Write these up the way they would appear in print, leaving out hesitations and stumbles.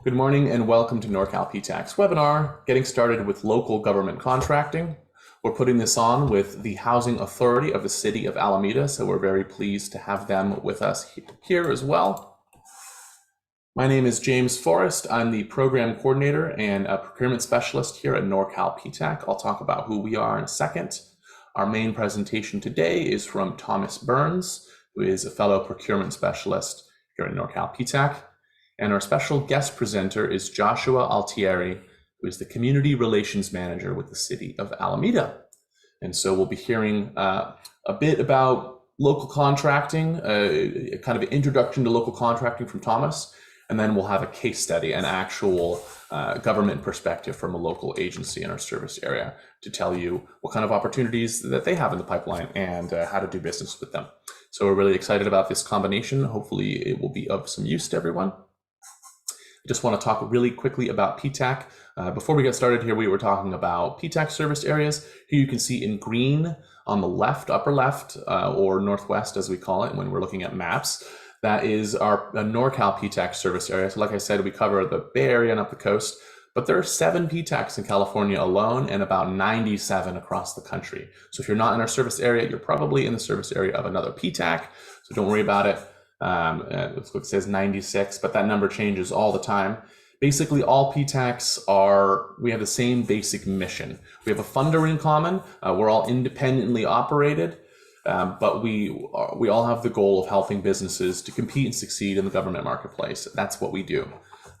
Good morning and welcome to Norcal PTAC's webinar, Getting Started with Local Government Contracting. We're putting this on with the Housing Authority of the City of Alameda, so we're very pleased to have them with us here as well. My name is James Forrest. I'm the Program Coordinator and a Procurement Specialist here at Norcal PTAC. I'll talk about who we are in a second. Our main presentation today is from Thomas Burns, who is a fellow Procurement Specialist here at Norcal PTAC. And our special guest presenter is Joshua Altieri, who is the Community Relations Manager with the City of Alameda. And so we'll be hearing a bit about local contracting, kind of an introduction to local contracting from Thomas, and then we'll have a case study, an actual government perspective from a local agency in our service area to tell you what kind of opportunities that they have in the pipeline and how to do business with them. So we're really excited about this combination. Hopefully it will be of some use to everyone. I just want to talk really quickly about PTAC. Before we get started here, we were talking about PTAC service areas. Here you can see in green on the left, upper left, or northwest as we call it when we're looking at maps. That is our Norcal PTAC service area. So like I said, we cover the Bay Area and up the coast, but there are 7 PTACs in California alone and about 97 across the country. So if you're not in our service area, you're probably in the service area of another PTAC. So don't worry about it. It says 96, but that number changes all the time. Basically, all PTACs we have the same basic mission. We have a funder in common. We're all independently operated, but we all have the goal of helping businesses to compete and succeed in the government marketplace. That's what we do.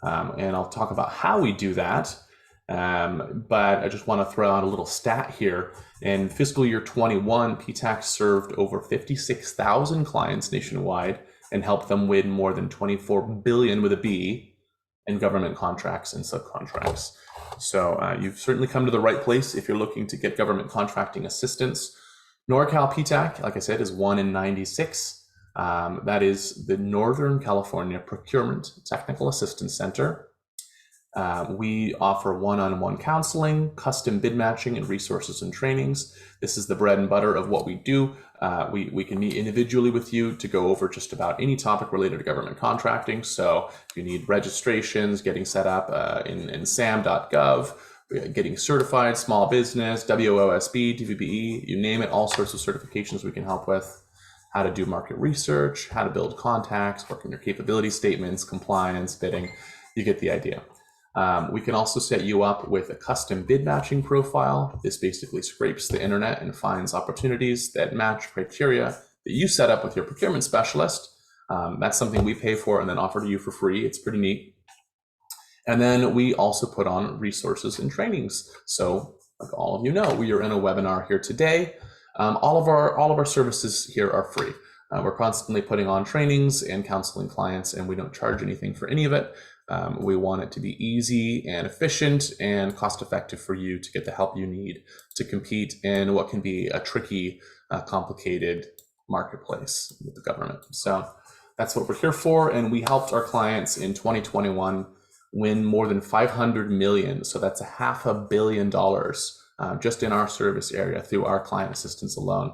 And I'll talk about how we do that. But I just want to throw out a little stat here. In fiscal year 21, PTAC served over 56,000 clients nationwide and helped them win more than 24 billion with a B in government contracts and subcontracts. So you've certainly come to the right place if you're looking to get government contracting assistance. Norcal PTAC, like I said, is 1 in 96. That is the Northern California Procurement Technical Assistance Center. We offer one-on-one counseling, custom bid matching, and resources and trainings. This is the bread and butter of what we do. We can meet individually with you to go over just about any topic related to government contracting. So if you need registrations, getting set up in sam.gov, getting certified, small business, WOSB, DVBE, you name it, all sorts of certifications we can help with. How to do market research, how to build contacts, work on your capability statements, compliance, bidding, you get the idea. We can also set you up with a custom bid matching profile. This basically scrapes the internet and finds opportunities that match criteria that you set up with your procurement specialist. That's something we pay for and then offer to you for free. It's pretty neat. And then we also put on resources and trainings. So like all of you know, we are in a webinar here today. All of our services here are free. We're constantly putting on trainings and counseling clients, and we don't charge anything for any of it. We want it to be easy and efficient and cost effective for you to get the help you need to compete in what can be a tricky, complicated marketplace with the government. So that's what we're here for. And we helped our clients in 2021 win more than 500 million. So that's $500 million just in our service area through our client assistance alone.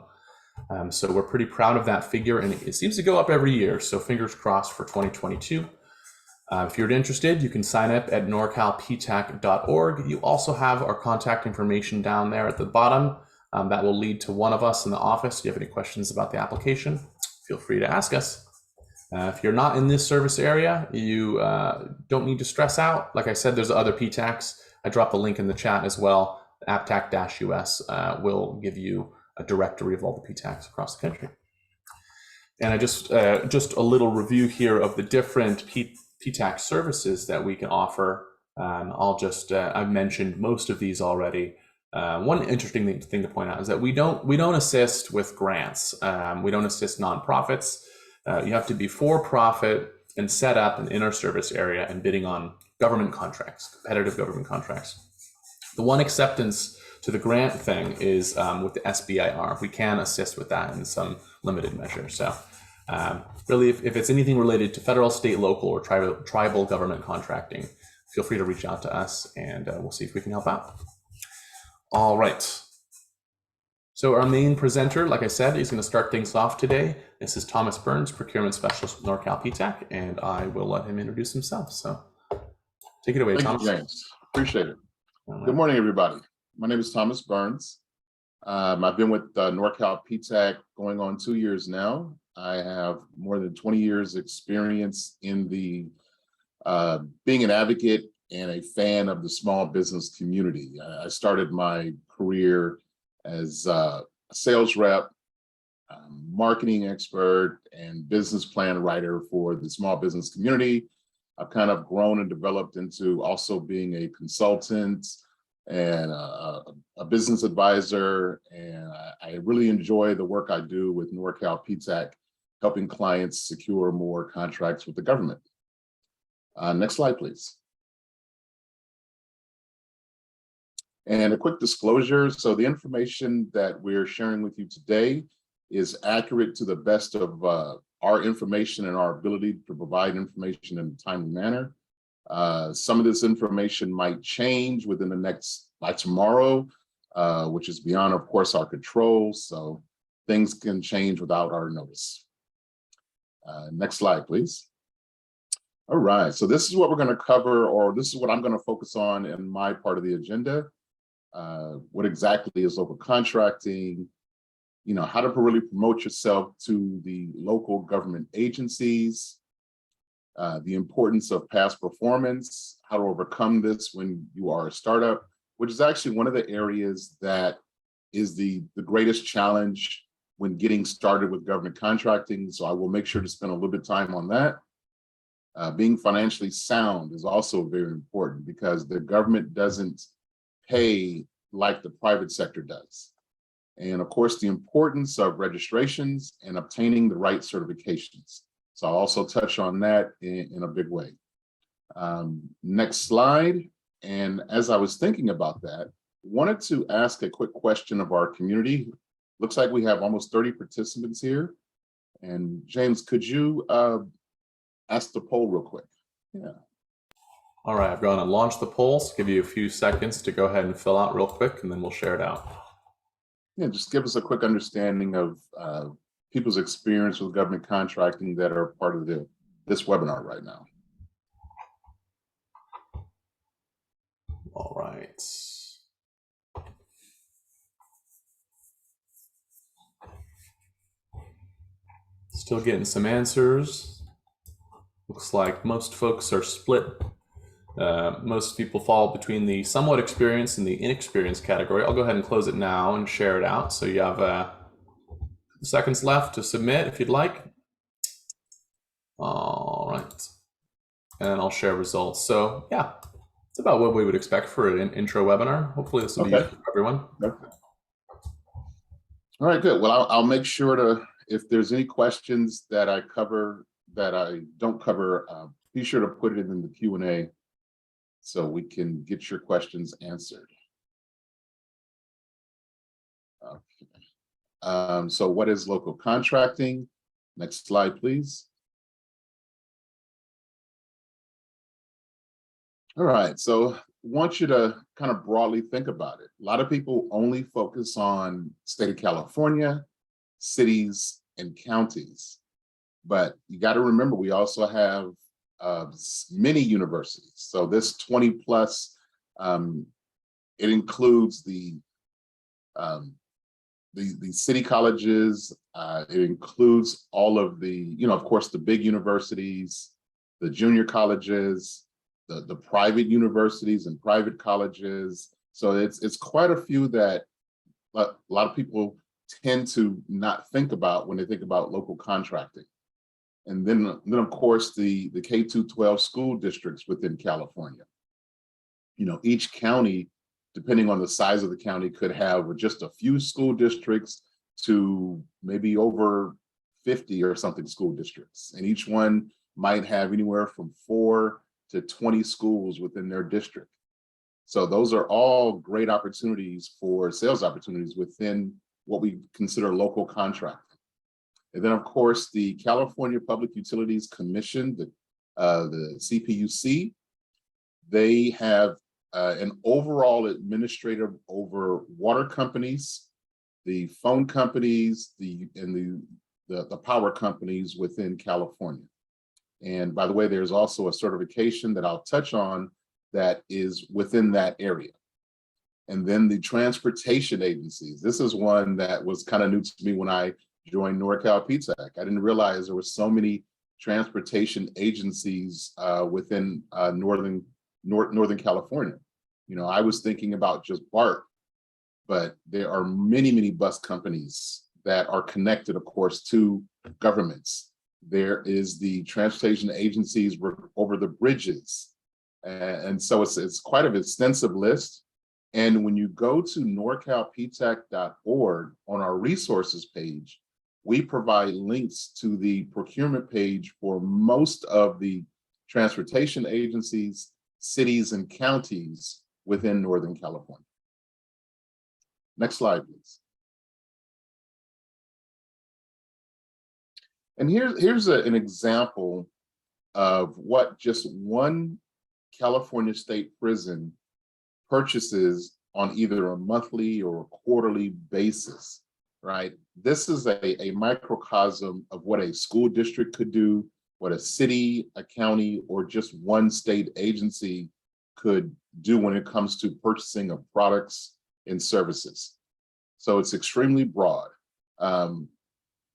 So we're pretty proud of that figure, and it seems to go up every year. So fingers crossed for 2022. If you're interested, you can sign up at norcalptac.org. You also have our contact information down there at the bottom. That will lead to one of us in the office. If you have any questions about the application, feel free to ask us. If you're not in this service area, you don't need to stress out. Like I said, there's other PTACs. I dropped the link in the chat as well. APTAC-US will give you a directory of all the PTACs across the country. And I just a little review here of the different PTAC services that we can offer. I've mentioned most of these already. One interesting thing to point out is that we don't assist with grants. We don't assist nonprofits. You have to be for profit and set up in our service area and bidding on government contracts, competitive government contracts. The one acceptance to the grant thing is with the SBIR. We can assist with that in some limited measure. So really, if it's anything related to federal, state, local, or tribal government contracting, feel free to reach out to us and we'll see if we can help out. All right. So our main presenter, like I said, is going to start things off today. This is Thomas Burns, Procurement Specialist with Norcal PTAC, and I will let him introduce himself. So Take it away, Thank Thomas. you, James. Appreciate it. All right. Good morning, everybody. My name is Thomas Burns. I've been with Norcal PTAC going on 2 years now. I have more than 20 years experience in the being an advocate and a fan of the small business community. I started my career as a sales rep, marketing expert, and business plan writer for the small business community. I've kind of grown and developed into also being a consultant and a business advisor. And I really enjoy the work I do with Norcal PTAC, helping clients secure more contracts with the government. Next slide, please. And a quick disclosure. So the information that we're sharing with you today is accurate to the best of our information and our ability to provide information in a timely manner. Some of this information might change within the by tomorrow, which is beyond, of course, our control. So things can change without our notice. Next slide, please. All right, so this is what we're going to cover, or this is what I'm going to focus on in my part of the agenda. What exactly is local contracting? You know, how to really promote yourself to the local government agencies, the importance of past performance, how to overcome this when you are a startup, which is actually one of the areas that is the greatest challenge when getting started with government contracting. So I will make sure to spend a little bit of time on that. Being financially sound is also very important because the government doesn't pay like the private sector does. And of course, the importance of registrations and obtaining the right certifications. So I'll also touch on that in a big way. Next slide. And as I was thinking about that, wanted to ask a quick question of our community. Looks like we have almost 30 participants here. And James, could you ask the poll real quick? Yeah. All right, I've gone and launched the polls. Give you a few seconds to go ahead and fill out real quick, and then we'll share it out. Yeah, just give us a quick understanding of people's experience with government contracting that are part of this webinar right now. All right. Still getting some answers. Looks like most folks are split. Most people fall between the somewhat experienced and the inexperienced category. I'll go ahead and close it now and share it out. So you have seconds left to submit if you'd like. All right. And I'll share results. So yeah, it's about what we would expect for an intro webinar. Hopefully this will be useful for everyone. Okay. All right, good. Well, I'll make sure to, if there's any questions that I cover that I don't cover, be sure to put it in the Q&A so we can get your questions answered. Okay. So what is local contracting? Next slide, please. All right, so I want you to kind of broadly think about it. A lot of people only focus on state of California, cities, and counties. But you got to remember, we also have many universities. So this 20 plus, it includes the city colleges. It includes all of the, of course, the big universities, the junior colleges, the private universities and private colleges. So it's quite a few that a lot of people tend to not think about when they think about local contracting. And then of course, the K-12 school districts within California. Each county, depending on the size of the county, could have just a few school districts to maybe over 50 or something school districts. And each one might have anywhere from 4 to 20 schools within their district. So those are all great opportunities for sales opportunities within what we consider local contracting. And then, of course, the California Public Utilities Commission, the CPUC, they have an overall administrator over water companies, the phone companies, and the power companies within California. And by the way, there's also a certification that I'll touch on that is within that area. And then the transportation agencies. This is one that was kind of new to me when I joined Norcal PTAC. I didn't realize there were so many transportation agencies within Northern California. You know, I was thinking about just BART, but there are many, many bus companies that are connected, of course, to governments. There is the transportation agencies over the bridges. And so it's quite an extensive list. And when you go to norcalptac.org on our resources page, we provide links to the procurement page for most of the transportation agencies, cities, and counties within Northern California. Next slide, please. And here's an example of what just one California state prison purchases on either a monthly or a quarterly basis, right? This is a microcosm of what a school district could do, what a city, a county, or just one state agency could do when it comes to purchasing of products and services. So it's extremely broad.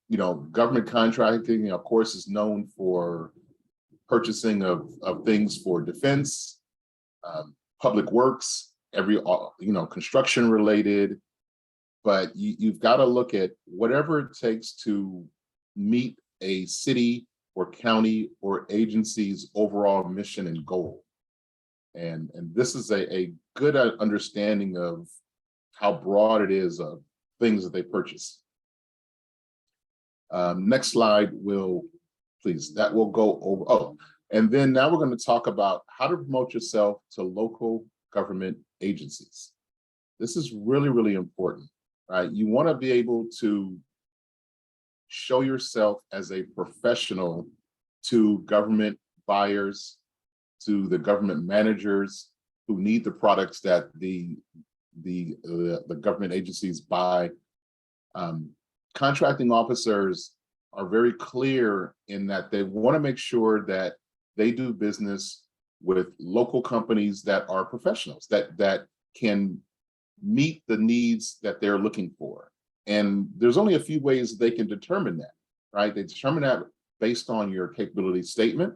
You know, government contracting, of course, is known for purchasing of things for defense, public works, construction related, but you've got to look at whatever it takes to meet a city or county or agency's overall mission and goal. And this is a good understanding of how broad it is of things that they purchase. Next slide please, that will go over. Oh, and then now we're going to talk about how to promote yourself to local government agencies. This is really, really important, right? You want to be able to show yourself as a professional to government buyers, to the government managers who need the products that the government agencies buy. Contracting officers are very clear in that they want to make sure that they do business with local companies that are professionals, that can meet the needs that they're looking for. And there's only a few ways they can determine that, right? They determine that based on your capability statement,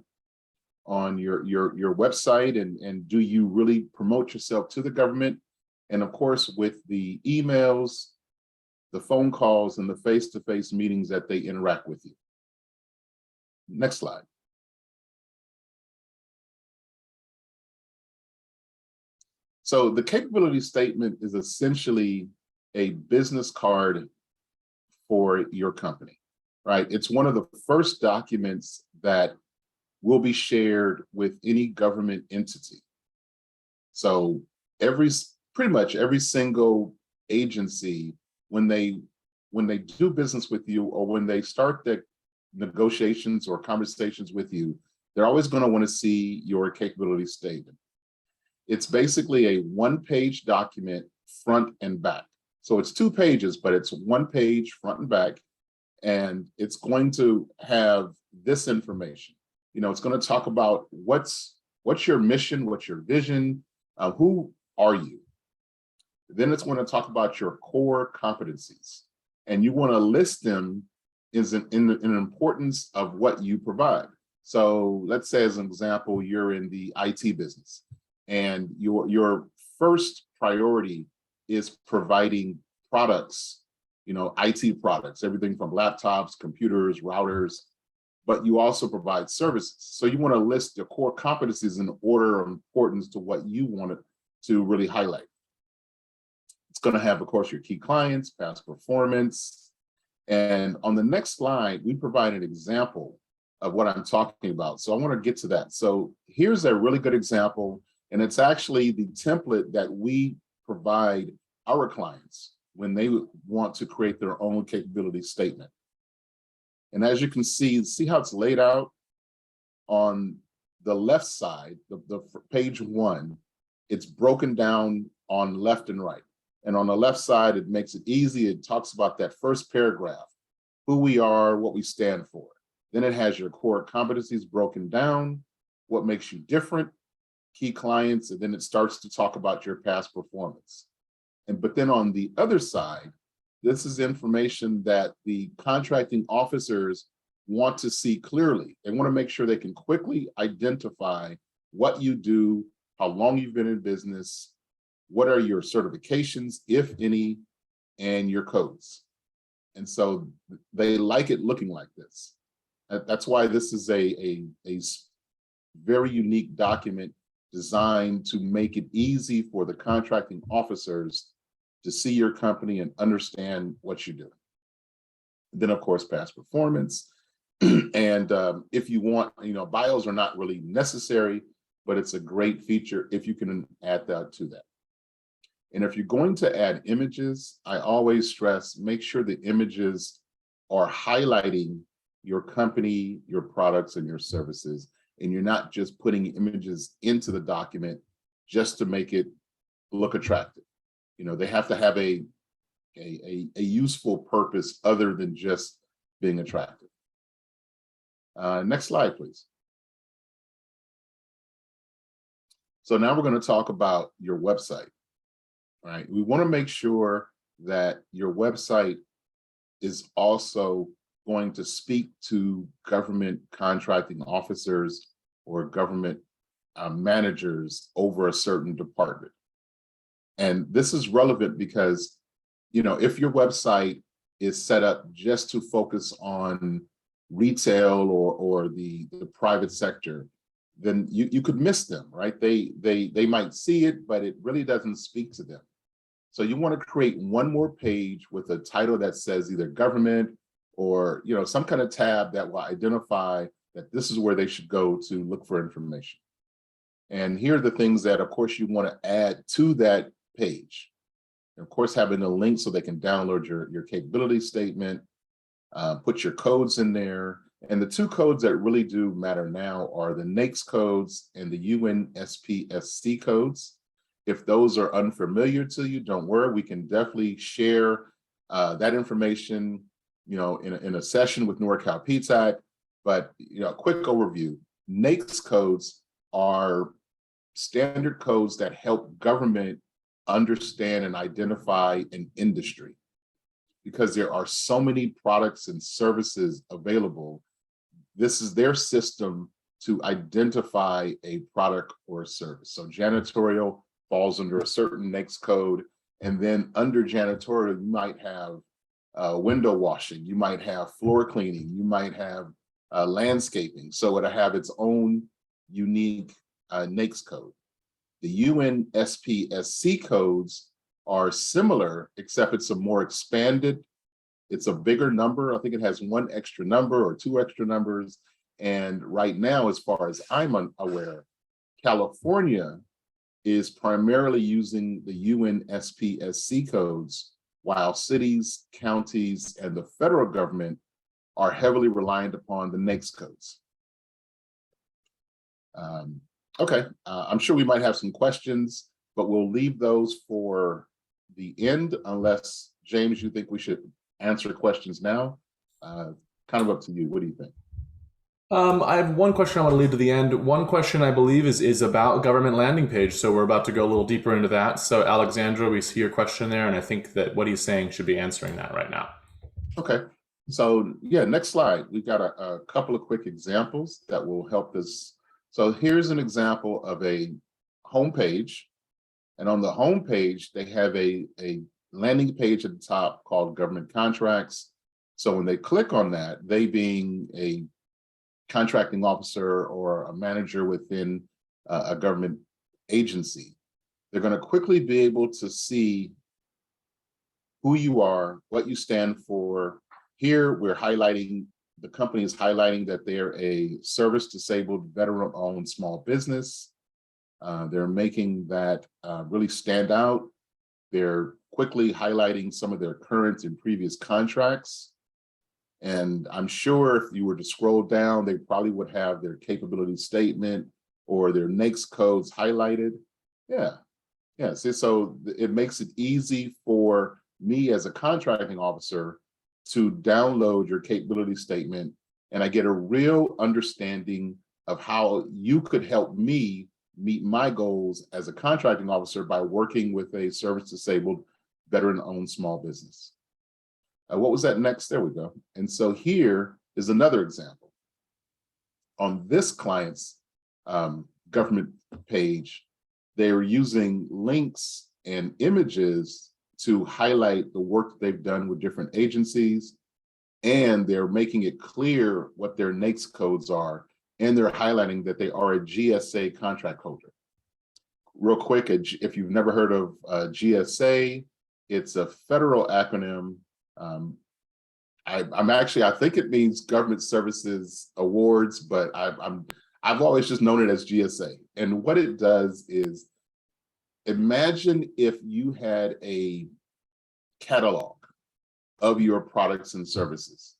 on your website, and do you really promote yourself to the government? And of course, with the emails, the phone calls, and the face-to-face meetings that they interact with you. Next slide. So the capability statement is essentially a business card for your company, right? It's one of the first documents that will be shared with any government entity. So pretty much every single agency, when they do business with you, or when they start the negotiations or conversations with you, they're always going to want to see your capability statement. It's basically a one-page document, front and back. So it's 2 pages, but it's 1 page, front and back, and it's going to have this information. You know, it's going to talk about what's your mission, what's your vision, who are you? Then it's going to talk about your core competencies, and you want to list them in the importance of what you provide. So let's say, as an example, you're in the IT business, and your first priority is providing products, IT products, everything from laptops, computers, routers, but you also provide services. So you want to list your core competencies in order of importance to what you want to really highlight. It's going to have, of course, your key clients, past performance. And on the next slide, we provide an example of what I'm talking about. So I want to get to that. So here's a really good example, and it's actually the template that we provide our clients when they want to create their own capability statement. And as you can see how it's laid out on the left side, the page 1, it's broken down on left and right. And on the left side, it makes it easy. It talks about that first paragraph, who we are, what we stand for. Then it has your core competencies broken down, what makes you different, key clients, and then it starts to talk about your past performance. But then on the other side, this is information that the contracting officers want to see clearly. They want to make sure they can quickly identify what you do, how long you've been in business, what are your certifications, if any, and your codes. And so they like it looking like this. That's why this is a very unique document designed to make it easy for the contracting officers to see your company and understand what you're doing. Then, of course, past performance. And if you want, bios are not really necessary, but it's a great feature if you can add that to that. And if you're going to add images, I always stress, make sure the images are highlighting your company, your products, and your services. And you're not just putting images into the document just to make it look attractive. They have to have a useful purpose other than just being attractive. Next slide, please. So now we're going to talk about your website. All right, we want to make sure that your website is also going to speak to government contracting officers or government managers over a certain department. And this is relevant because, if your website is set up just to focus on retail or the private sector, then you could miss them, right? They might see it, but it really doesn't speak to them. So you want to create one more page with a title that says either government or some kind of tab that will identify that this is where they should go to look for information. And here are the things that, of course, you want to add to that page. And of course, having a link so they can download your capability statement, put your codes in there. And the two codes that really do matter now are the NAICS codes and the UNSPSC codes. If those are unfamiliar to you, don't worry, we can definitely share that information, in a session with Norcal PTAC. But a quick overview: NAICS codes are standard codes that help government understand and identify an industry, because there are so many products and services available. This is their system to identify a product or a service. So janitorial falls under a certain NAICS code. And then under janitorial, you might have window washing, you might have floor cleaning, you might have landscaping. So it'll have its own unique NAICS code. The UNSPSC codes are similar, except it's a more expanded, it's a bigger number. I think it has one extra number or two extra numbers. And right now, as far as I'm aware, California is primarily using the UNSPSC codes, while cities, counties, and the federal government are heavily reliant upon the NAICS codes. Okay, I'm sure we might have some questions, but we'll leave those for the end, unless, James, you think we should answer questions now. Kind of up to you. What do you think? I have one question I want to leave to the end. One question I believe is about government landing page. So we're about to go a little deeper into that. So Alexandra, we see your question there, and I think that what he's saying should be answering that right now. Okay. So yeah, next slide. We've got a couple of quick examples that will help this. So here's an example of a homepage. And on the homepage, they have a landing page at the top called government contracts. So when they click on that, they being a contracting officer or a manager within a government agency, they're going to quickly be able to see who you are, what you stand for. Here, we're highlighting, the company is highlighting that they're a service-disabled, veteran-owned small business. They're making that really stand out. They're quickly highlighting some of their current and previous contracts. And I'm sure if you were to scroll down, they probably would have their capability statement or their NAICS codes highlighted. Yeah. See, so it makes it easy for me as a contracting officer to download your capability statement, and I get a real understanding of how you could help me meet my goals as a contracting officer by working with a service-disabled, veteran-owned small business. What was that next? There we go. And so here is another example. On this client's government page, they are using links and images to highlight the work that they've done with different agencies, and they're making it clear what their NAICS codes are, and they're highlighting that they are a GSA contract holder. Real quick, if you've never heard of GSA, it's a federal acronym. I think it means Government Services Awards, but I've always just known it as GSA. And what it does is, imagine if you had a catalog of your products and services.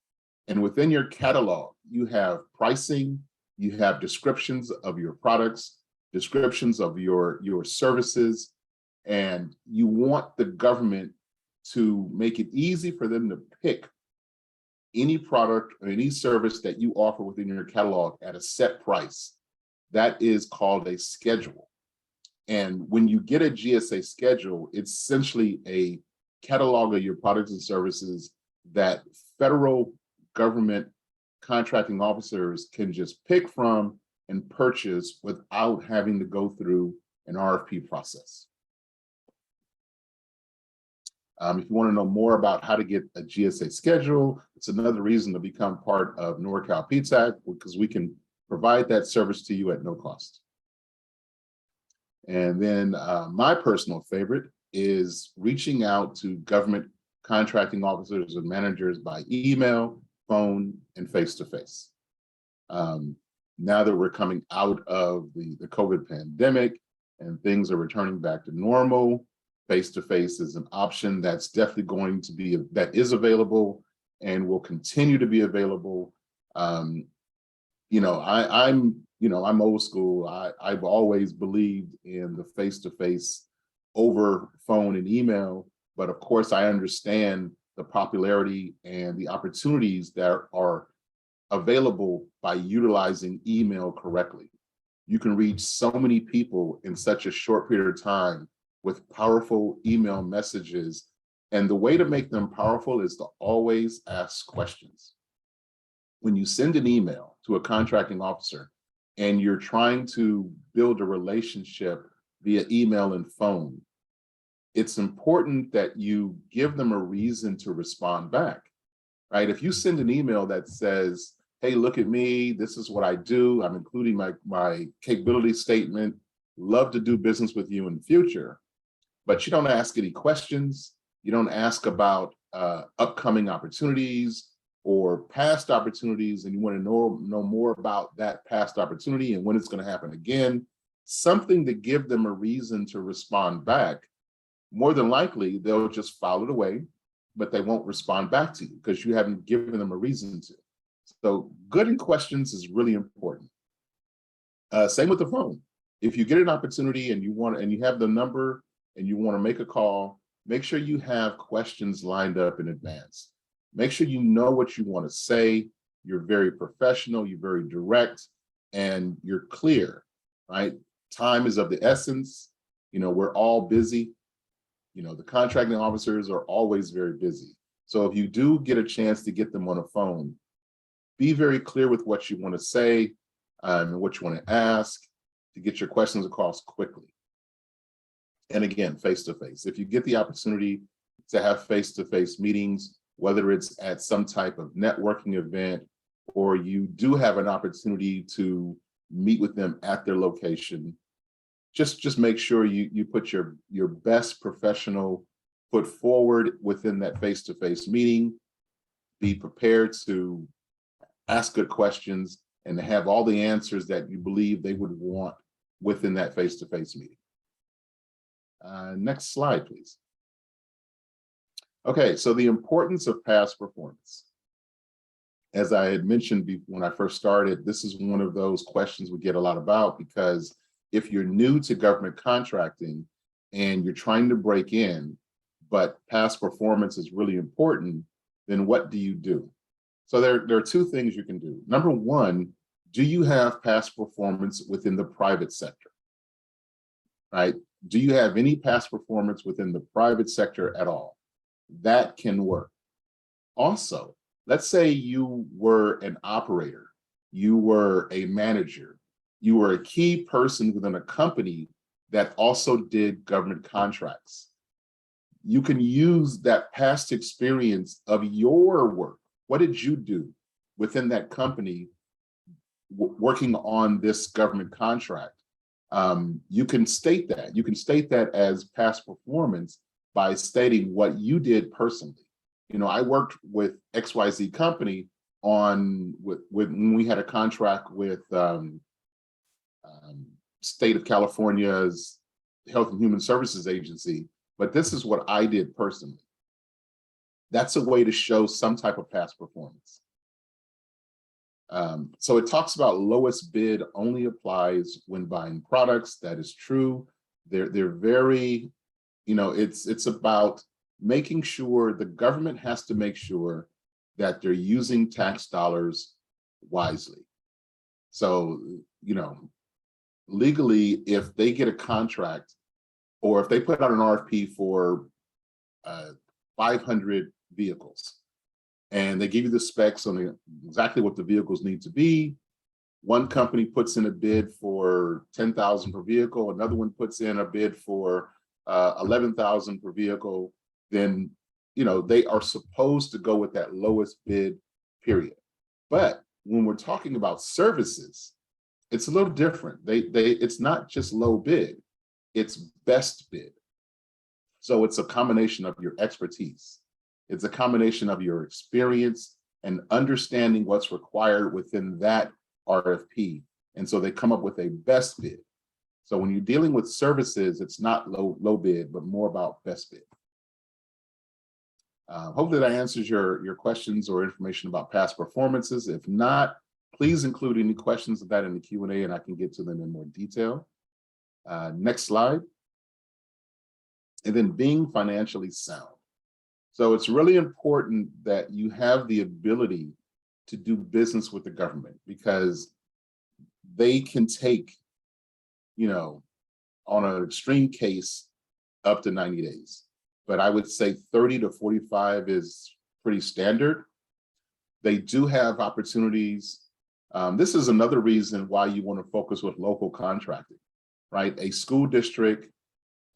And within your catalog, you have pricing, you have descriptions of your products, descriptions of your services, and you want the government to make it easy for them to pick any product or any service that you offer within your catalog at a set price. That is called a schedule. And when you get a GSA schedule, it's essentially a catalog of your products and services that federal government contracting officers can just pick from and purchase without having to go through an RFP process. If you want to know more about how to get a GSA schedule, it's another reason to become part of Norcal PTAC, because we can provide that service to you at no cost. And then my personal favorite is reaching out to government contracting officers and managers by email, phone, and face-to-face. Now that we're coming out of the COVID pandemic and things are returning back to normal, face-to-face is an option that's definitely going to be, that is available and will continue to be available. I'm old school. I've always believed in the face-to-face over phone and email, but of course I understand the popularity and the opportunities that are available by utilizing email correctly. You can reach so many people in such a short period of time with powerful email messages. And the way to make them powerful is to always ask questions. When you send an email to a contracting officer and you're trying to build a relationship via email and phone, it's important that you give them a reason to respond back, right? If you send an email that says, hey, look at me, this is what I do, I'm including my capability statement, love to do business with you in the future, but you don't ask any questions, you don't ask about upcoming opportunities or past opportunities, and you want to know more about that past opportunity and when it's going to happen again, something to give them a reason to respond back, more than likely they'll just file it away, but they won't respond back to you because you haven't given them a reason to. So good in questions is really important. Same with the phone. If you get an opportunity and you have the number and you want to make a call, make sure you have questions lined up in advance. Make sure you know what you want to say. You're very professional, you're very direct, and you're clear, right? Time is of the essence. We're all busy. The contracting officers are always very busy. So if you do get a chance to get them on a phone, be very clear with what you want to say and what you want to ask to get your questions across quickly. And again, face-to-face. If you get the opportunity to have face-to-face meetings, whether it's at some type of networking event, or you do have an opportunity to meet with them at their location, just make sure you put your best professional foot forward within that face-to-face meeting. Be prepared to ask good questions and to have all the answers that you believe they would want within that face-to-face meeting. Next slide, please. Okay, so the importance of past performance. As I had mentioned when I first started, this is one of those questions we get a lot about, because if you're new to government contracting and you're trying to break in, but past performance is really important, then what do you do? So there are two things you can do. Number one, do you have past performance within the private sector? right? Do you have any past performance within the private sector at all? That can work. Also, let's say you were an operator, you were a manager, you were a key person within a company that also did government contracts. You can use that past experience of your work. What did you do within that company working on this government contract? You can state that. You can state that as past performance by stating what you did personally. You know, I worked with XYZ company on when we had a contract with State of California's Health and Human Services Agency, but this is what I did personally. That's a way to show some type of past performance. So it talks about lowest bid only applies when buying products. That is true. They're very, you know, it's about making sure the government has to make sure that they're using tax dollars wisely. So, you know, legally, if they get a contract or if they put out an RFP for 500 vehicles and they give you the specs on exactly what the vehicles need to be, one company puts in a bid for 10,000 per vehicle, another one puts in a bid for 11,000 per vehicle, then, you know, they are supposed to go with that lowest bid, period. But when we're talking about services, it's a little different. It's not just low bid, it's best bid. So it's a combination of your expertise. It's a combination of your experience and understanding what's required within that RFP. And so they come up with a best bid. So when you're dealing with services, it's not low bid, but more about best bid. Hopefully that answers your questions or information about past performances. If not, please include any questions of that in the Q&A and I can get to them in more detail. Next slide. And then being financially sound. So it's really important that you have the ability to do business with the government because they can take, you know, on an extreme case, up to 90 days. But I would say 30 to 45 is pretty standard. They do have opportunities. This is another reason why you want to focus with local contracting, right? A school district,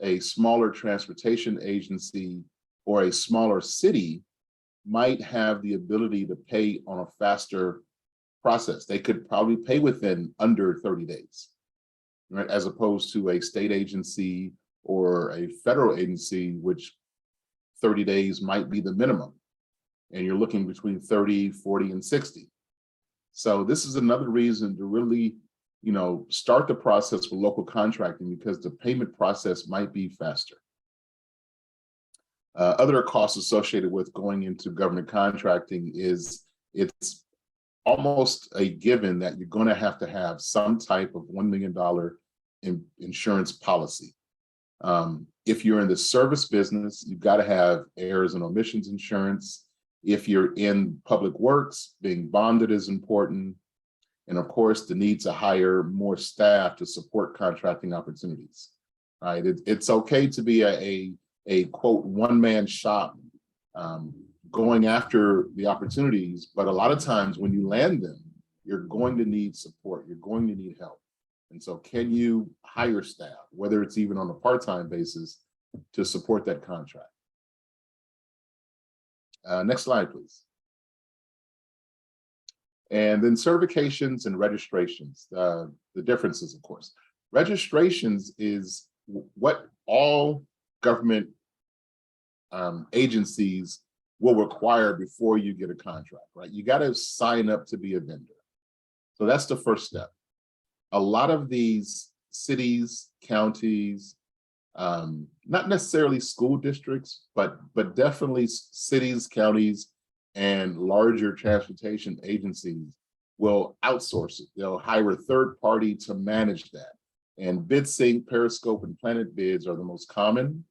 a smaller transportation agency, or a smaller city might have the ability to pay on a faster process. They could probably pay within under 30 days, right? As opposed to a state agency or a federal agency, which 30 days might be the minimum. And you're looking between 30, 40, and 60. So this is another reason to really, you know, start the process for local contracting because the payment process might be faster. Other costs associated with going into government contracting is it's almost a given that you're going to have some type of $1 million insurance policy. If you're in the service business, you've got to have errors and omissions insurance. If you're in public works, being bonded is important. And of course, the need to hire more staff to support contracting opportunities, right? It's okay to be a quote, one-man shop going after the opportunities, but a lot of times when you land them, you're going to need support, you're going to need help. And so can you hire staff, whether it's even on a part-time basis, to support that contract? Next slide, please. And then certifications and registrations, the differences, of course. Registrations is what all government agencies will require before you get a contract, right? You got to sign up to be a vendor. So that's the first step. A lot of these cities, counties, not necessarily school districts, but definitely cities, counties, and larger transportation agencies will outsource it. They'll hire a third party to manage that. And BidSync, Periscope, and Planet Bids are the most common.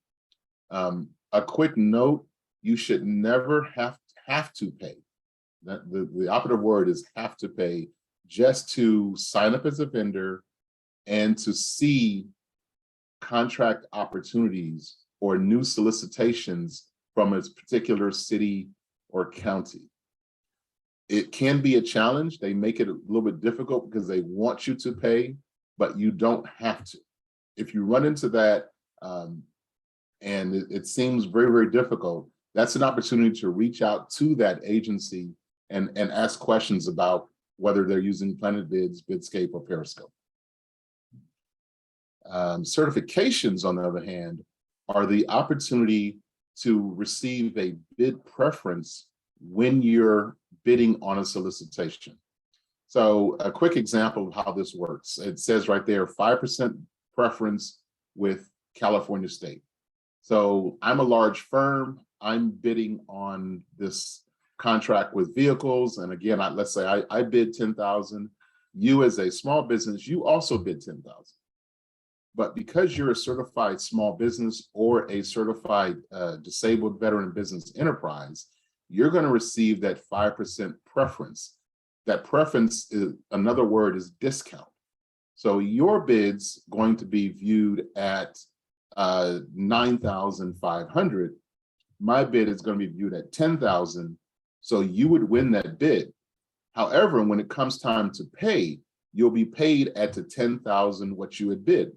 A quick note, you should never have to pay. The operative word is have to pay just to sign up as a vendor and to see contract opportunities or new solicitations from a particular city or county. It can be a challenge. They make it a little bit difficult because they want you to pay, but you don't have to. If you run into that and it seems very, very difficult, that's an opportunity to reach out to that agency and ask questions about whether they're using Planet Bids, Bidscape, or Periscope. Certifications, on the other hand, are the opportunity to receive a bid preference when you're bidding on a solicitation. So a quick example of how this works. It says right there, 5% preference with California State. So I'm a large firm. I'm bidding on this contract with vehicles. And again, let's say I bid 10,000. You as a small business, you also bid 10,000. But because you're a certified small business or a certified disabled veteran business enterprise, you're going to receive that 5% preference. That preference, is another word, is discount. So your bid's going to be viewed at 9,500. My bid is going to be viewed at 10,000. So you would win that bid. However, when it comes time to pay, you'll be paid at the 10,000 what you had bid.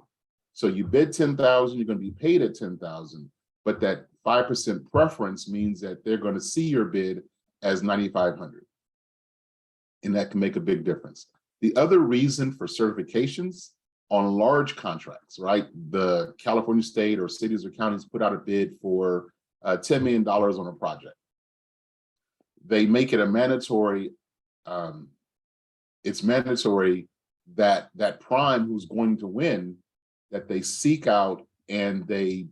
So you bid 10,000, you're going to be paid at 10,000, but that 5% preference means that they're going to see your bid as 9,500. And that can make a big difference. The other reason for certifications on large contracts, right? The California State or cities or counties put out a bid for $10 million on a project. They make it a mandatory, it's mandatory that that prime who's going to win, that they seek out and they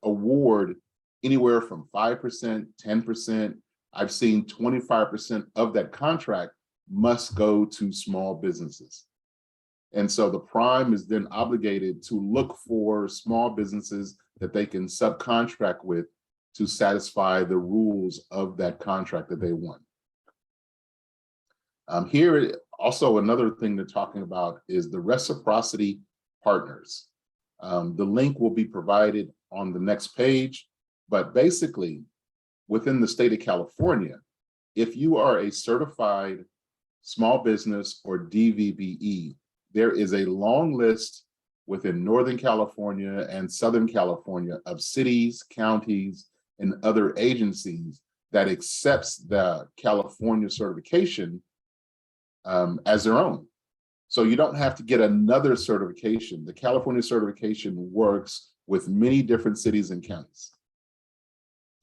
award anywhere from 5%, 10%. I've seen 25% of that contract must go to small businesses. And so the prime is then obligated to look for small businesses that they can subcontract with to satisfy the rules of that contract that they won. Here, also another thing they're talking about is the reciprocity partners. The link will be provided on the next page, but basically within the state of California, if you are a certified small business or DVBE, there is a long list within Northern California and Southern California of cities, counties, and other agencies that accepts the California certification as their own. So you don't have to get another certification. The California certification works with many different cities and counties.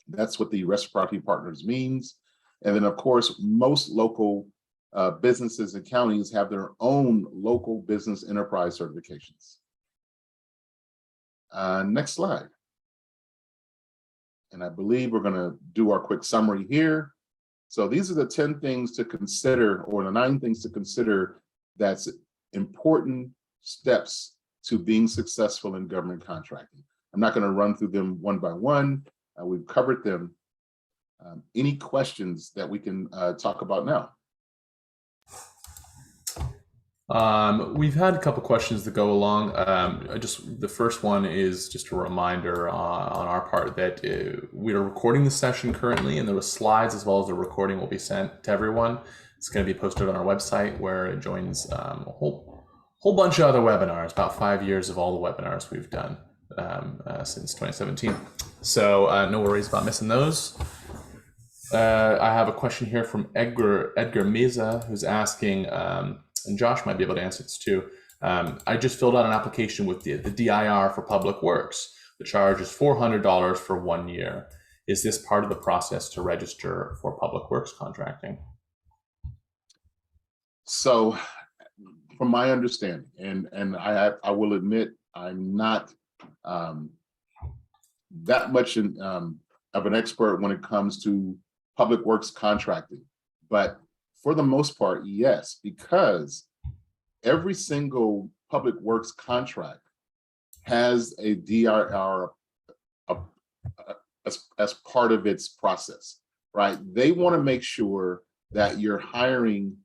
That's what the reciprocity partners means. And then of course, most local businesses and counties have their own local business enterprise certifications. Next slide. And I believe we're gonna do our quick summary here. So these are the 10 things to consider, or the 9 things to consider that's important steps to being successful in government contracting. I'm not going to run through them one by one. We've covered them. Any questions that we can talk about now? We've had a couple questions that go along. The first one is just a reminder on our part that we are recording the session currently, and the slides as well as the recording will be sent to everyone. It's going to be posted on our website, where it joins a whole bunch of other webinars, about 5 years of all the webinars we've done since 2017. So no worries about missing those. I have a question here from Edgar Meza, who's asking, and Josh might be able to answer this too. I just filled out an application with the DIR for Public Works. The charge is $400 for 1 year. Is this part of the process to register for Public Works contracting? So from my understanding, and I will admit, I'm not that much of an expert when it comes to public works contracting, but for the most part, yes, because every single public works contract has a DIR as part of its process, right? They want to make sure that you're hiring,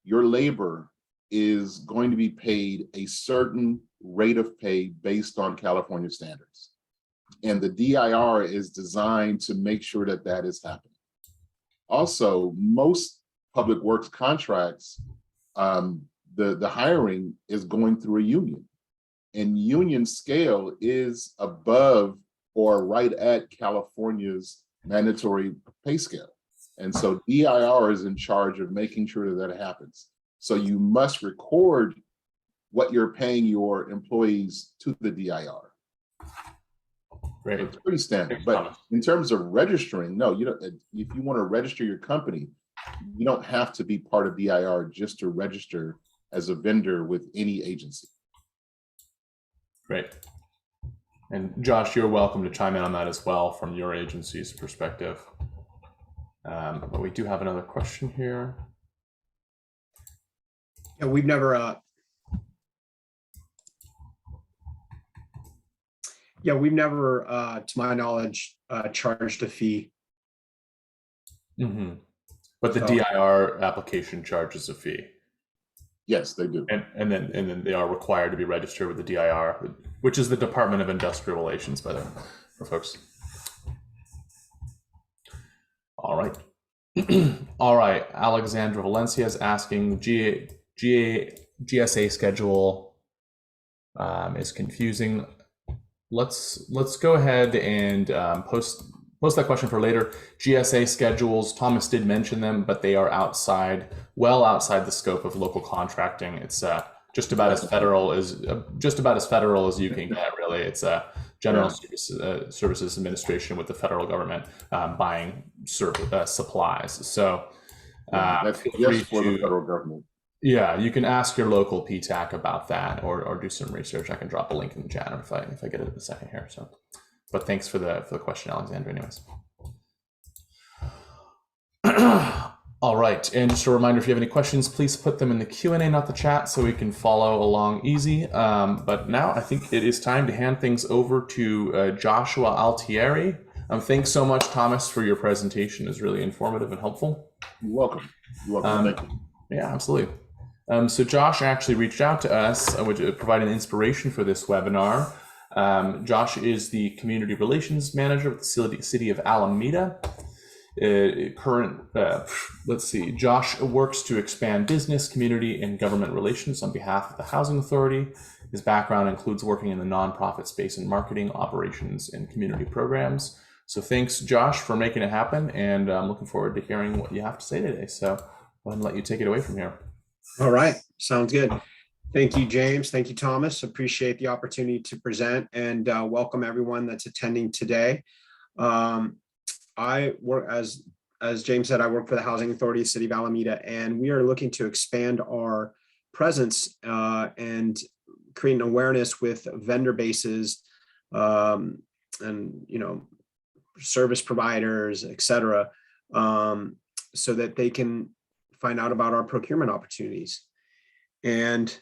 your labor is going to be paid a certain rate of pay based on California standards. And the DIR is designed to make sure that that is happening. Also, most public works contracts, the hiring is going through a union, and union scale is above or right at California's mandatory pay scale. And so DIR is in charge of making sure that that happens. So you must record what you're paying your employees to the DIR. Great. It's pretty standard. But in terms of registering, no, you don't. If you want to register your company, you don't have to be part of DIR just to register as a vendor with any agency. Great. And Josh, you're welcome to chime in on that as well from your agency's perspective. But we do have another question here. Yeah, we've never, to my knowledge, charged a fee. Mm-hmm. But the DIR application charges a fee. Yes, they do. And then they are required to be registered with the DIR, which is the Department of Industrial Relations, by the way, for folks. All right. All right. Alexandra Valencia is asking, GSA schedule is confusing. Let's go ahead and post that question for later. GSA schedules, Thomas did mention them, but they are well outside the scope of local contracting. It's just about as federal as you can get, really. It's General Services Administration with the federal government buying supplies. So that's just for the federal government. Yeah, you can ask your local PTAC about that, or do some research. I can drop a link in the chat if I get it in a second here. So, but thanks for the question, Alexandra. Anyways. All right, and just a reminder, if you have any questions, please put them in the Q&A, not the chat, so we can follow along easy. But now I think it is time to hand things over to Joshua Altieri. Thanks so much, Thomas, for your presentation. It was really informative and helpful. You're welcome. You're welcome. Thank you. Yeah, absolutely. So Josh actually reached out to us, which provided inspiration for this webinar. Josh is the Community Relations Manager with the City of Alameda. Josh works to expand business, community, and government relations on behalf of the Housing Authority. His background includes working in the nonprofit space in marketing, operations, and community programs. So thanks, Josh, for making it happen, and I'm looking forward to hearing what you have to say today. So I'm going to let you take it away from here. All right, sounds good. Thank you, James. Thank you, Thomas. Appreciate the opportunity to present, and welcome everyone that's attending today. I work, as James said, I work for the Housing Authority, City of Alameda, and we are looking to expand our presence and create an awareness with vendor bases and service providers, et cetera, so that they can find out about our procurement opportunities. And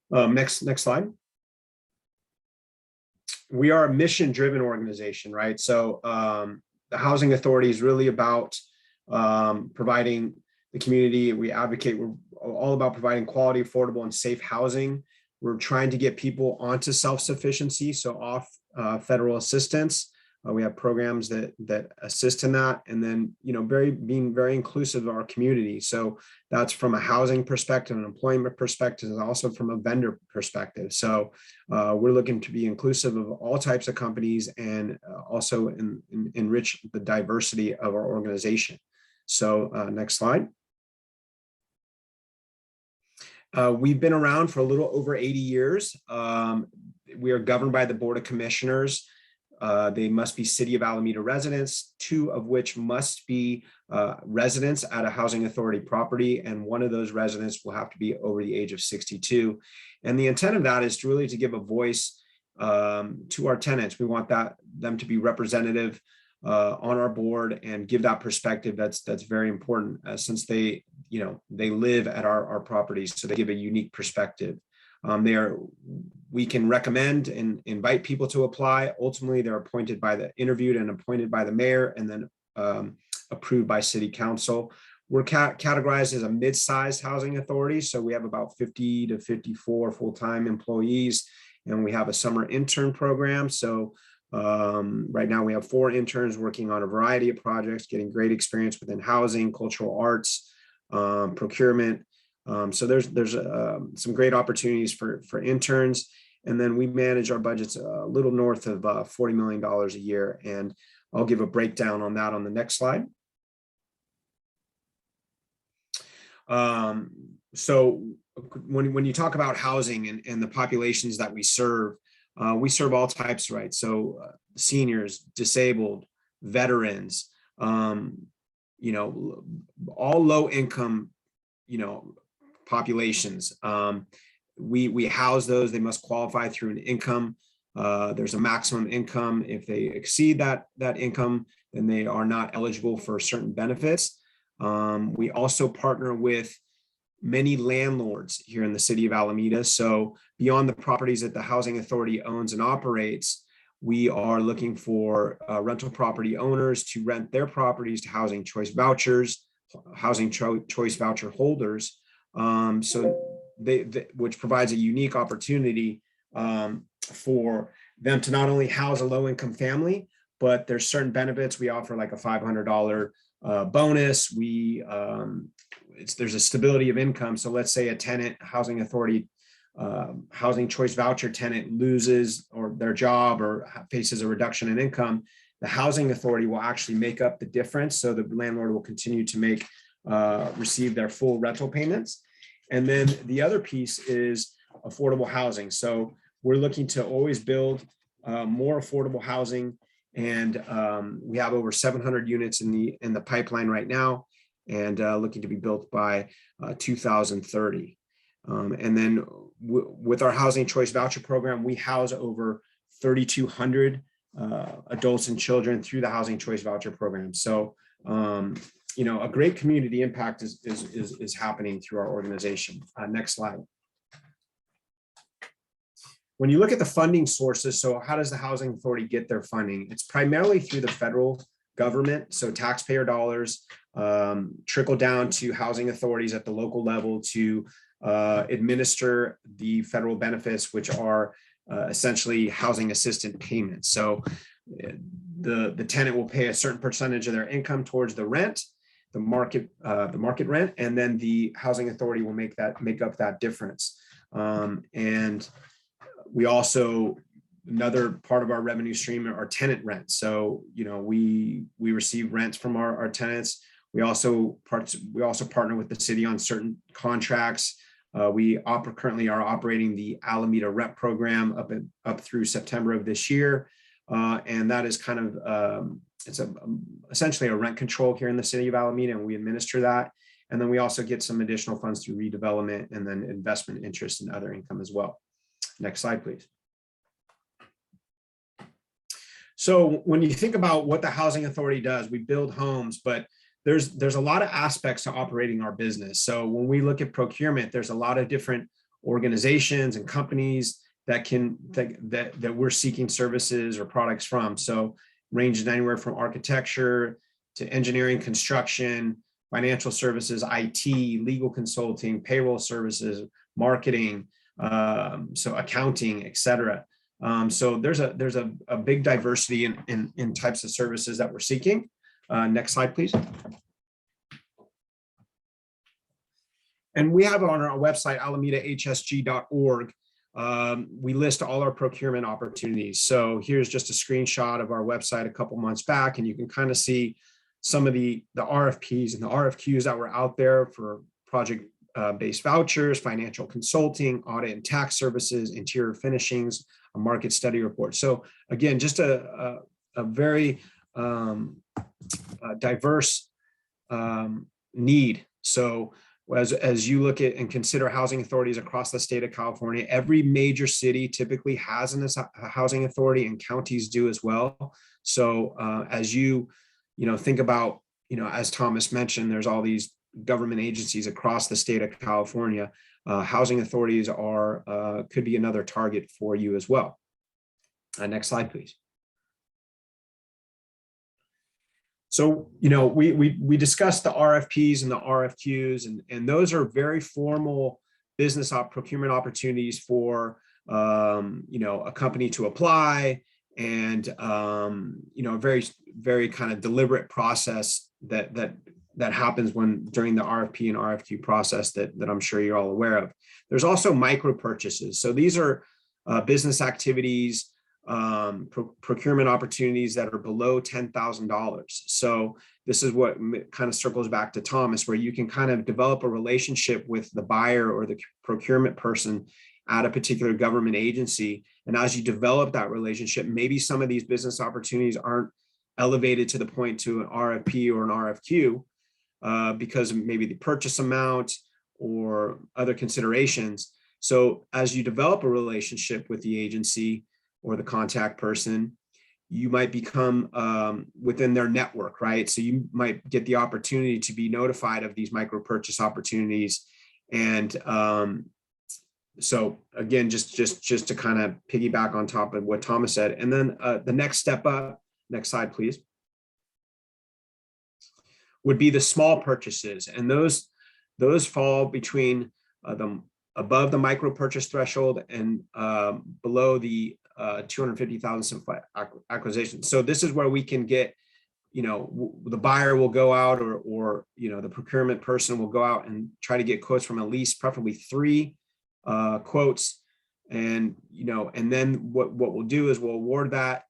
next slide. We are a mission-driven organization, right? So the Housing Authority is really about providing the community. We advocate, we're all about providing quality, affordable, and safe housing. We're trying to get people onto self-sufficiency, so off federal assistance. We have programs that assist in that, and then being very inclusive of our community. So that's from a housing perspective, an employment perspective, and also from a vendor perspective. So we're looking to be inclusive of all types of companies and also enrich the diversity of our organization. So next slide. We've been around for a little over 80 years. We are governed by the Board of Commissioners. They must be City of Alameda residents, 2 of which must be residents at a housing authority property, and 1 of those residents will have to be over the age of 62. And the intent of that is really to give a voice to our tenants. We want them to be representative on our board and give that perspective. That's very important since they live at our properties, so they give a unique perspective. We can recommend and invite people to apply. Ultimately, they're interviewed and appointed by the mayor, and then approved by City Council. We're categorized as a mid-sized housing authority. So we have about 50 to 54 full-time employees, and we have a summer intern program. So right now we have 4 interns working on a variety of projects, getting great experience within housing, cultural arts, procurement. So there's some great opportunities for interns. And then we manage our budgets a little north of $40 million a year. And I'll give a breakdown on that on the next slide. So when you talk about housing and the populations that we serve all types, right? So seniors, disabled, veterans, you know, all low income, you know, populations. We house those. They must qualify through an income. There's a maximum income. If they exceed that income, then they are not eligible for certain benefits. We also partner with many landlords here in the city of Alameda. So beyond the properties that the housing authority owns and operates, we are looking for rental property owners to rent their properties to housing choice vouchers, choice voucher holders. So which provides a unique opportunity for them to not only house a low-income family, but there's certain benefits. We offer like a $500 bonus. There's a stability of income. So let's say a tenant, housing authority, housing choice voucher tenant loses or their job or faces a reduction in income, the housing authority will actually make up the difference. So the landlord will continue to receive their full rental payments. And then the other piece is affordable housing. So we're looking to always build more affordable housing. And we have over 700 units in the pipeline right now, and looking to be built by 2030. And then with our housing choice voucher program, we house over 3,200 adults and children through the housing choice voucher program. So you know, a great community impact is happening through our organization. Next slide. When you look at the funding sources, so how does the housing authority get their funding? It's primarily through the federal government. So taxpayer dollars trickle down to housing authorities at the local level to administer the federal benefits, which are essentially housing assistance payments. So the tenant will pay a certain percentage of their income towards the rent, the market rent, and then the housing authority will make up that difference. And we also, another part of our revenue stream are tenant rents. So, you know, we receive rents from our tenants. We also partner with the city on certain contracts. We currently are operating the Alameda rent program up through September of this year. And that is kind of, it's essentially a rent control here in the city of Alameda, and we administer that. And then we also get some additional funds through redevelopment and then investment interest and other income as well. Next slide, please. So when you think about what the housing authority does, we build homes, but there's a lot of aspects to operating our business. So when we look at procurement, there's a lot of different organizations and companies that we're seeking services or products from. So ranging anywhere from architecture to engineering, construction, financial services, IT, legal consulting, payroll services, marketing, so accounting, et cetera. So there's a big diversity in types of services that we're seeking. Next slide, please. And we have on our website, alamedahsg.org, we list all our procurement opportunities. So here's just a screenshot of our website a couple months back, and you can kind of see some of the RFPs and the RFQs that were out there for project-based vouchers, financial consulting, audit and tax services, interior finishings, a market study report. So again, just a very diverse need. So as you look at and consider housing authorities across the state of California, every major city typically has a housing authority, and counties do as well. So as you think about, as Thomas mentioned, there's all these government agencies across the state of California. Housing authorities could be another target for you as well. Next slide, please. So, we discussed the RFPs and the RFQs, and those are very formal business procurement opportunities for, a company to apply, and, a very, very kind of deliberate process that happens during the RFP and RFQ process that I'm sure you're all aware of. There's also micro purchases. So these are business activities, procurement opportunities that are below $10,000. So this is what kind of circles back to Thomas, where you can kind of develop a relationship with the buyer or the procurement person at a particular government agency. And as you develop that relationship, maybe some of these business opportunities aren't elevated to the point to an RFP or an RFQ because of maybe the purchase amount or other considerations. So as you develop a relationship with the agency or the contact person, you might become within their network, right? So you might get the opportunity to be notified of these micro purchase opportunities. And so again, just to kind of piggyback on top of what Thomas said. And then the next step up, next slide, please, would be the small purchases. And those fall between above the micro purchase threshold and below the 250,000 acquisition. So this is where we can get, the buyer will go out or the procurement person will go out and try to get quotes from at least preferably 3 quotes. And, and then what we'll do is we'll award that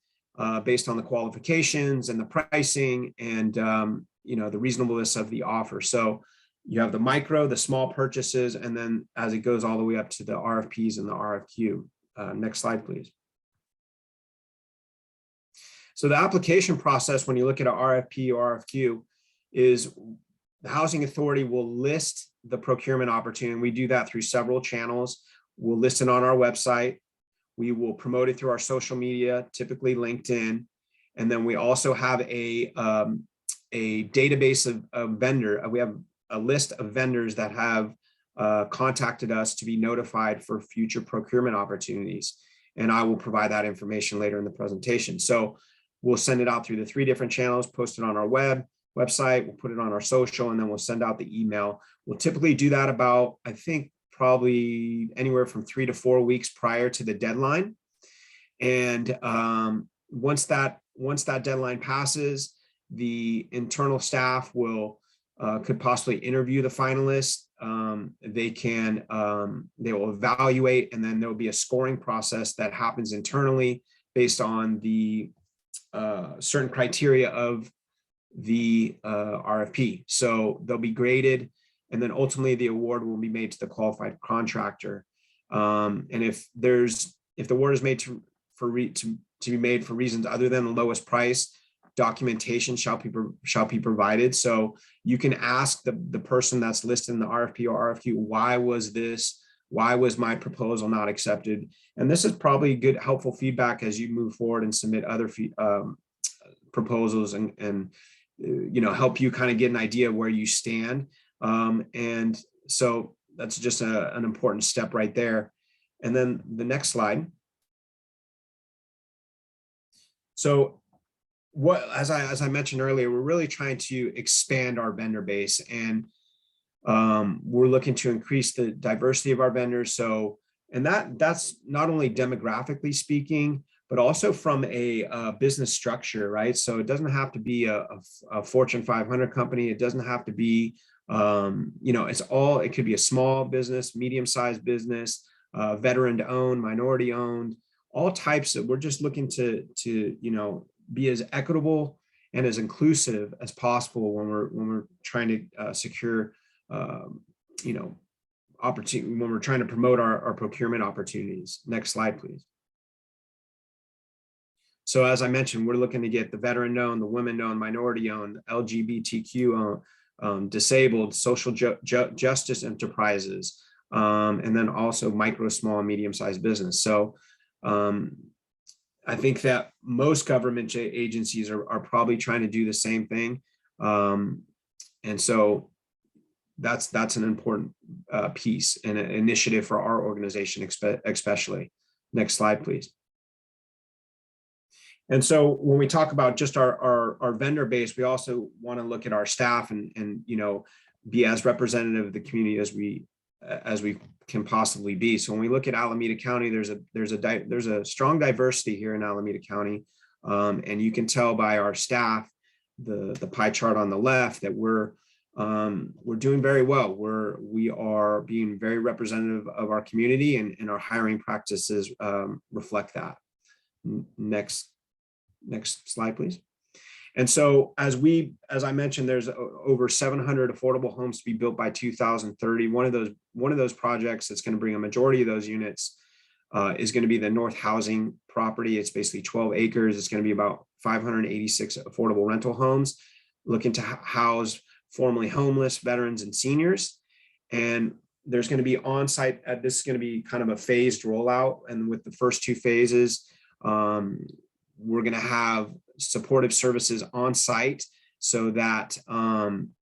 based on the qualifications and the pricing and, the reasonableness of the offer. So you have the micro, the small purchases, and then as it goes all the way up to the RFPs and the RFQ. Next slide, please. So the application process, when you look at an RFP or RFQ, is the housing authority will list the procurement opportunity. We do that through several channels. We'll list it on our website. We will promote it through our social media, typically LinkedIn. And then we also have a database of vendor. We have a list of vendors that have contacted us to be notified for future procurement opportunities. And I will provide that information later in the presentation. So we'll send it out through the 3 different channels, post it on our website, we'll put it on our social, and then we'll send out the email. We'll typically do that about, I think, probably anywhere from 3 to 4 weeks prior to the deadline. And once that deadline passes, the internal staff could possibly interview the finalists. They will evaluate, and then there'll be a scoring process that happens internally based on the certain criteria of the RFP. So they'll be graded, and then ultimately the award will be made to the qualified contractor. And if the award is made to be made for reasons other than the lowest price, documentation shall be provided. So you can ask the person that's listed in the RFP or RFQ, why was my proposal not accepted? And this is probably good, helpful feedback as you move forward and submit other proposals and help you kind of get an idea of where you stand. And so that's just an important step right there. And then the next slide. So as I mentioned earlier, we're really trying to expand our vendor base, and we're looking to increase the diversity of our vendors. So, and that's not only demographically speaking, but also from a business structure, right? So it doesn't have to be a Fortune 500 company. It doesn't have to be, it could be a small business, medium-sized business, veteran owned, minority owned, all types of. We're just looking to be as equitable and as inclusive as possible when we're trying to secure, opportunity, when we're trying to promote our procurement opportunities. Next slide, please. So as I mentioned, we're looking to get the veteran owned, the women owned, minority owned, LGBTQ owned, disabled, social justice enterprises, and then also micro, small, and medium-sized business. So I think that most government agencies are probably trying to do the same thing. And so that's an important piece and an initiative for our organization, especially. Next slide, please. And so when we talk about just our vendor base, we also want to look at our staff and be as representative of the community as we can possibly be. So when we look at Alameda County, there's a strong diversity here in Alameda County, and you can tell by our staff, the pie chart on the left, that we're doing very well. We are being very representative of our community, and our hiring practices reflect that. Next slide, please. And so as I mentioned, there's over 700 affordable homes to be built by 2030. One of those projects that's going to bring a majority of those units is going to be the North Housing property. It's basically 12 acres. It's going to be about 586 affordable rental homes, looking to house formerly homeless veterans and seniors. And there's going to be on-site, this is going to be kind of a phased rollout. And with the first two phases, we're going to have supportive services on site so that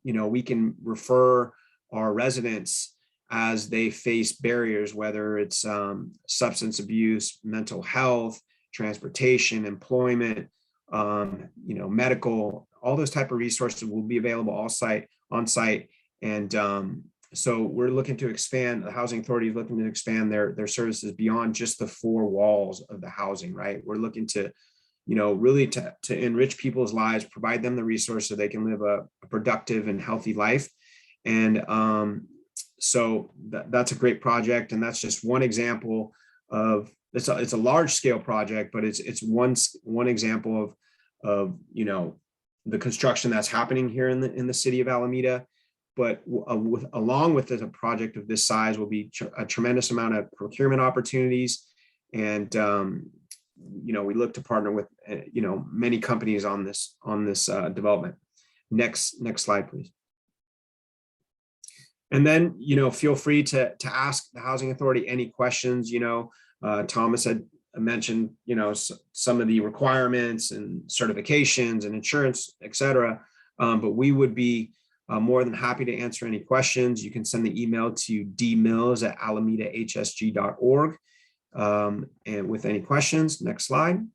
we can refer our residents as they face barriers, whether it's substance abuse, mental health, transportation, employment, medical, all those type of resources will be available on site. And so we're looking to expand, the Housing Authority is looking to expand their services beyond just the four walls of the housing, right? We're looking to really to enrich people's lives, provide them the resource so they can live a productive and healthy life. And so that's a great project. And that's just one example of, it's a large scale project, but it's one example of the construction that's happening here in the city of Alameda. But along with a project of this size will be a tremendous amount of procurement opportunities. And we look to partner with many companies on this development. Next slide, please. And then feel free to ask the Housing Authority any questions. Thomas had mentioned some of the requirements and certifications and insurance, et cetera. But we would be more than happy to answer any questions. You can send the email to dmills@alamedahsg.org. And with any questions. Next slide.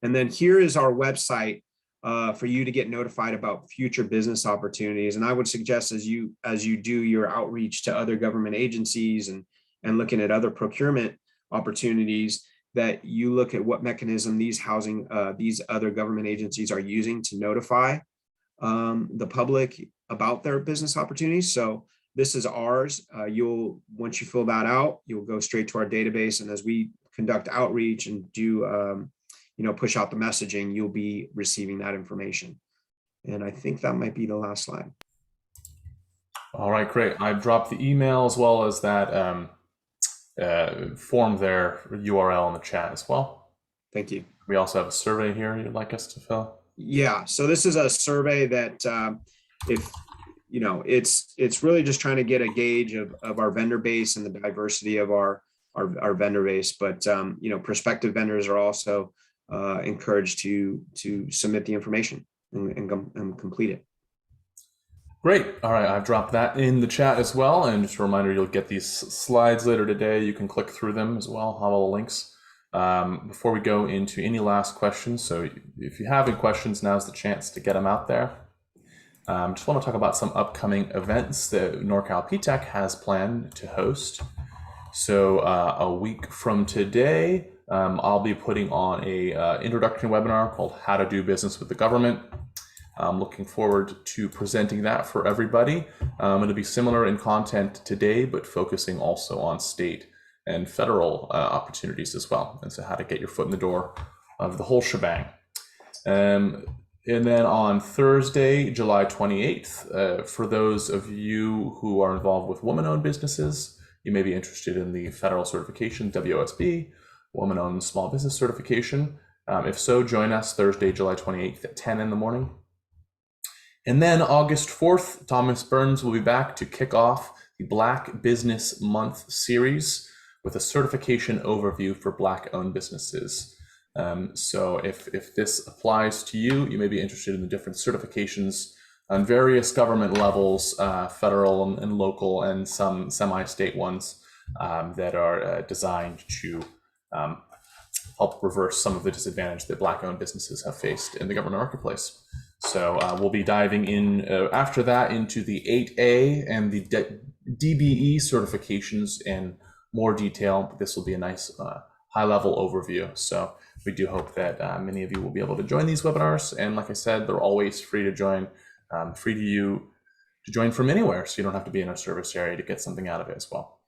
And then here is our website for you to get notified about future business opportunities. And I would suggest as you do your outreach to other government agencies and looking at other procurement opportunities, that you look at what mechanism these other government agencies are using to notify the public about their business opportunities. So this is ours. Once you fill that out, you'll go straight to our database. And as we conduct outreach and do, push out the messaging, you'll be receiving that information. And I think that might be the last slide. All right, great. I've dropped the email as well as that form there, URL in the chat as well. Thank you. We also have a survey here you'd like us to fill. Yeah, so this is a survey that it's really just trying to get a gauge of our vendor base and the diversity of our vendor base. But prospective vendors are also encouraged to submit the information and complete it. Great. All right, I've dropped that in the chat as well. And just a reminder, you'll get these slides later today. You can click through them as well, have all the links. Before we go into any last questions, so if you have any questions, now's the chance to get them out there. Just want to talk about some upcoming events that Norcal PTAC has planned to host. So a week from today, I'll be putting on a introductory webinar called How to Do Business with the Government. I'm looking forward to presenting that for everybody. It'll be similar in content today, but focusing also on state and federal opportunities as well. And so how to get your foot in the door of the whole shebang. And then on Thursday, July 28th, for those of you who are involved with woman-owned businesses, you may be interested in the federal certification, WOSB, Woman-Owned Small Business Certification. If so, join us Thursday, July 28th at 10 in the morning. And then August 4th, Thomas Burns will be back to kick off the Black Business Month series with a certification overview for Black-owned businesses. So if this applies to you, you may be interested in the different certifications on various government levels, federal and local, and some semi-state ones that are designed to help reverse some of the disadvantage that Black-owned businesses have faced in the government marketplace. So we'll be diving in after that into the 8A and the DBE certifications in more detail. This will be a nice high-level overview. So we do hope that many of you will be able to join these webinars. And like I said, they're always free to join, free to you to join from anywhere. So you don't have to be in our service area to get something out of it as well.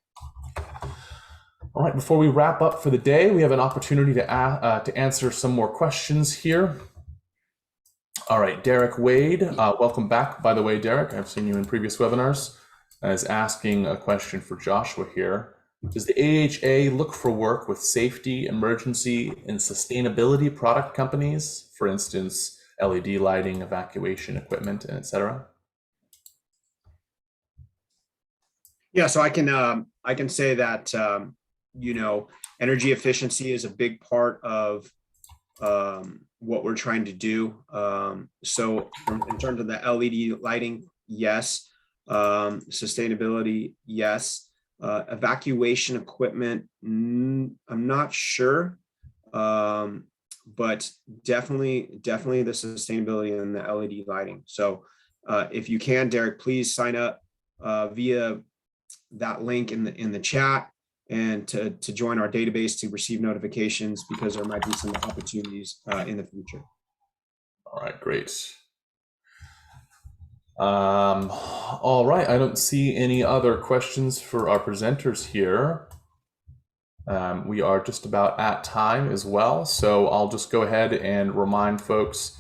All right, before we wrap up for the day, we have an opportunity to answer some more questions here. All right, Derek Wade, welcome back. By the way, Derek, I've seen you in previous webinars, is asking a question for Joshua here. Does the AHA look for work with safety, emergency, and sustainability product companies, for instance, LED lighting, evacuation equipment, and et cetera? Yeah, so I can say that you know, energy efficiency is a big part of what we're trying to do. So in terms of the LED lighting, yes. Sustainability, yes. Evacuation equipment, I'm not sure, but definitely the sustainability and the LED lighting. So if you can, Derek, please sign up via that link in the chat and to join our database to receive notifications, because there might be some opportunities in the future. All right, great. All right, I don't see any other questions for our presenters here. We are just about at time as well, so I'll just go ahead and remind folks.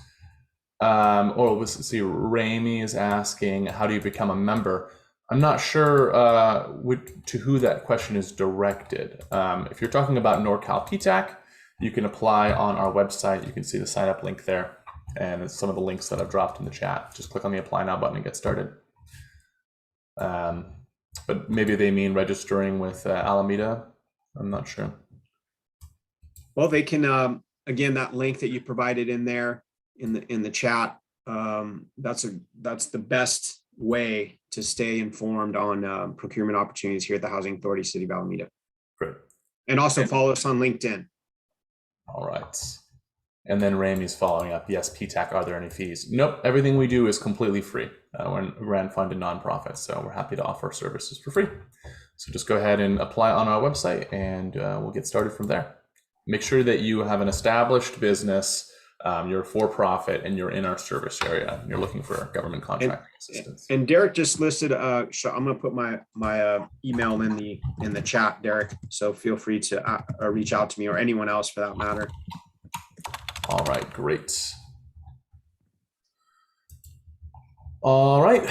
Let's see, Rami is asking, how do you become a member? I'm not sure to who that question is directed. If you're talking about Norcal PTAC, you can apply on our website. You can see the sign up link there, and some of the links that I've dropped in the chat. Just click on the apply now button and get started. But maybe they mean registering with Alameda. I'm not sure. Well, they can, again, that link that you provided in there in the chat, that's the best way to stay informed on procurement opportunities here at the Housing Authority City of Alameda. Great. And also follow us on LinkedIn. All right. And then Rami's following up. Yes, PTAC, are there any fees? Nope, everything we do is completely free. We're a grant-funded nonprofit, so we're happy to offer services for free. So just go ahead and apply on our website, and we'll get started from there. Make sure that you have an established business, you're for-profit, and you're in our service area, and you're looking for government contracting assistance. And Derek just listed, I'm going to put my email in the chat, Derek. So feel free to reach out to me, or anyone else for that matter. All right, great. All right,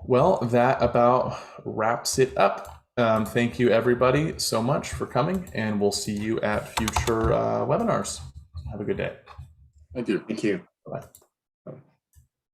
well, that about wraps it up. Thank you everybody so much for coming, and we'll see you at future webinars. Have a good day. Thank you. Thank you. Bye.